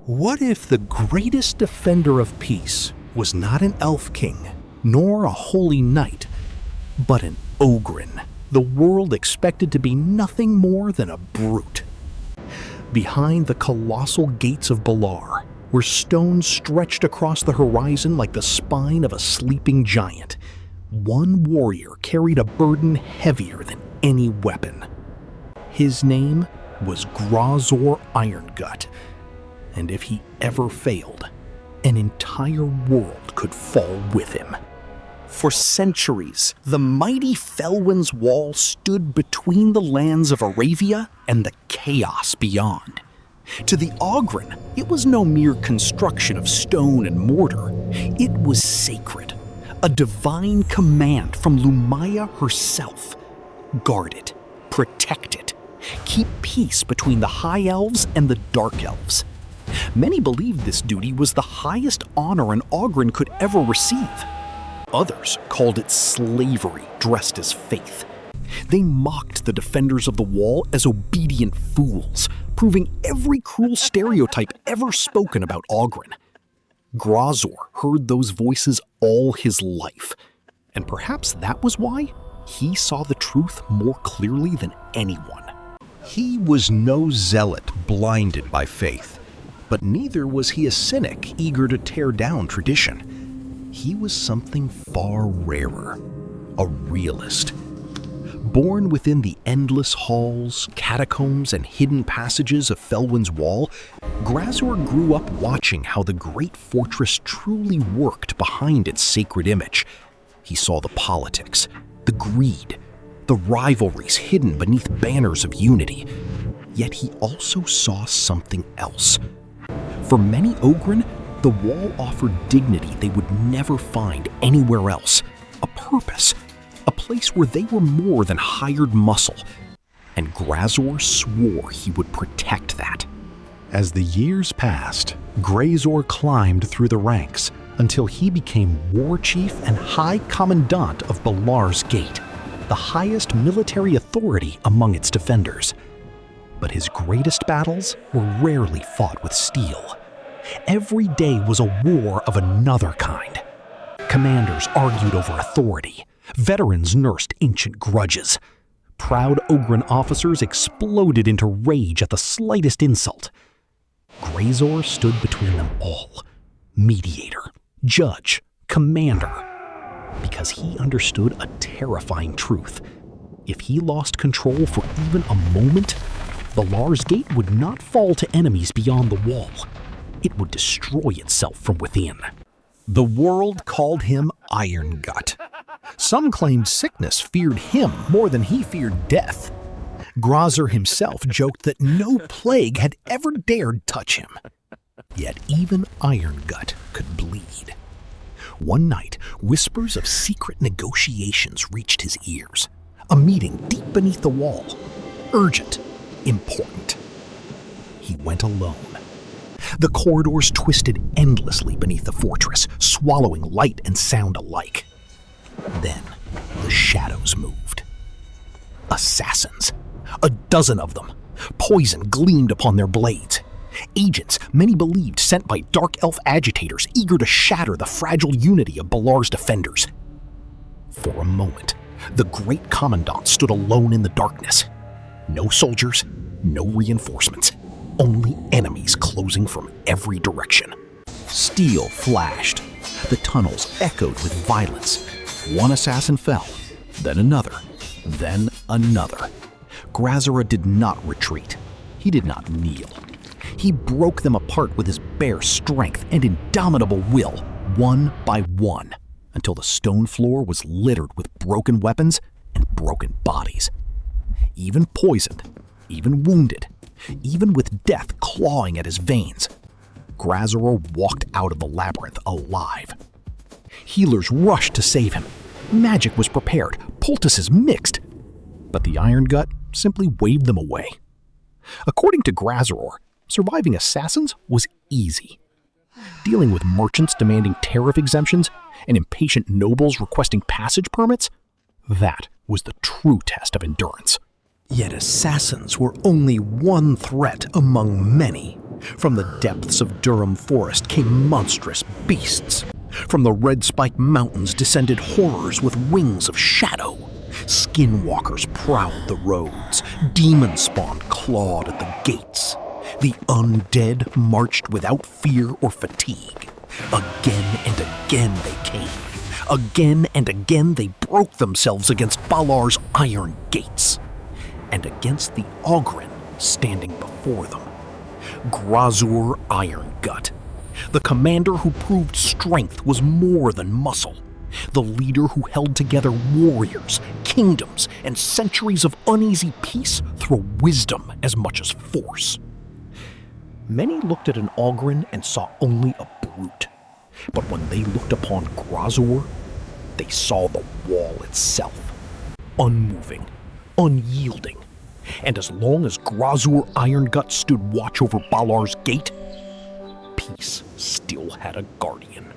What if the greatest defender of peace was not an elf king, nor a holy knight, but an Ogryn, the world expected to be nothing more than a brute? Behind the colossal gates of Balar, where stones stretched across the horizon like the spine of a sleeping giant, one warrior carried a burden heavier than any weapon. His name was Graazur Irongut, and if he ever failed, an entire world could fall with him. For centuries, the mighty Felwyn's Wall stood between the lands of Aravia and the chaos beyond. To the Ogryn, it was no mere construction of stone and mortar. It was sacred, a divine command from Lumaya herself. Guard it, protect it, keep peace between the High Elves and the Dark Elves. Many believed this duty was the highest honor an Ogryn could ever receive. Others called it slavery dressed as faith. They mocked the defenders of the wall as obedient fools, proving every cruel stereotype ever spoken about Ogryn. Graazur heard those voices all his life, and perhaps that was why he saw the truth more clearly than anyone. He was no zealot blinded by faith, but neither was he a cynic eager to tear down tradition. He was something far rarer, a realist. Born within the endless halls, catacombs, and hidden passages of Felwyn's Wall, Graazur grew up watching how the great fortress truly worked behind its sacred image. He saw the politics, the greed, the rivalries hidden beneath banners of unity. Yet he also saw something else. For many Ogryn, the wall offered dignity they would never find anywhere else, a purpose, a place where they were more than hired muscle. And Graazur swore he would protect that. As the years passed, Graazur climbed through the ranks until he became war chief and high commandant of Balar's Gate, the highest military authority among its defenders. But his greatest battles were rarely fought with steel. Every day was a war of another kind. Commanders argued over authority. Veterans nursed ancient grudges. Proud Ogryn officers exploded into rage at the slightest insult. Graazur stood between them all, mediator, judge, commander, because he understood a terrifying truth. If he lost control for even a moment, Balar's Gate would not fall to enemies beyond the wall. It would destroy itself from within. The world called him Irongut. Some claimed sickness feared him more than he feared death. Graazur himself joked that no plague had ever dared touch him. Yet even Irongut could bleed. One night, whispers of secret negotiations reached his ears. A meeting deep beneath the wall. Urgent. Important. He went alone. The corridors twisted endlessly beneath the fortress, swallowing light and sound alike. Then, the shadows moved. Assassins. A dozen of them. Poison gleamed upon their blades. Agents, many believed sent by dark elf agitators eager to shatter the fragile unity of Balar's defenders. For a moment, the great commandant stood alone in the darkness. No soldiers, no reinforcements, only enemies closing from every direction. Steel flashed. The tunnels echoed with violence. One assassin fell, then another, then another. Graazur did not retreat. He did not kneel. He broke them apart with his bare strength and indomitable will, one by one, until the stone floor was littered with broken weapons and broken bodies. Even poisoned, even wounded, even with death clawing at his veins, Graazur walked out of the labyrinth alive. Healers rushed to save him. Magic was prepared, poultices mixed, but the Irongut simply waved them away. According to Graazur, surviving assassins was easy. Dealing with merchants demanding tariff exemptions and impatient nobles requesting passage permits, that was the true test of endurance. Yet assassins were only one threat among many. From the depths of Durham Forest came monstrous beasts. From the Red Spike Mountains descended horrors with wings of shadow. Skinwalkers prowled the roads. Demon spawn clawed at the gates. The undead marched without fear or fatigue. Again and again they came. Again and again they broke themselves against Valar's iron gates. And against the Ogryn standing before them. Graazur Irongut. The commander who proved strength was more than muscle. The leader who held together warriors, kingdoms, and centuries of uneasy peace through wisdom as much as force. Many looked at an Ogryn and saw only a brute. But when they looked upon Graazur, they saw the wall itself. Unmoving, unyielding. And as long as Graazur Irongut stood watch over Valar's gate, peace still had a guardian.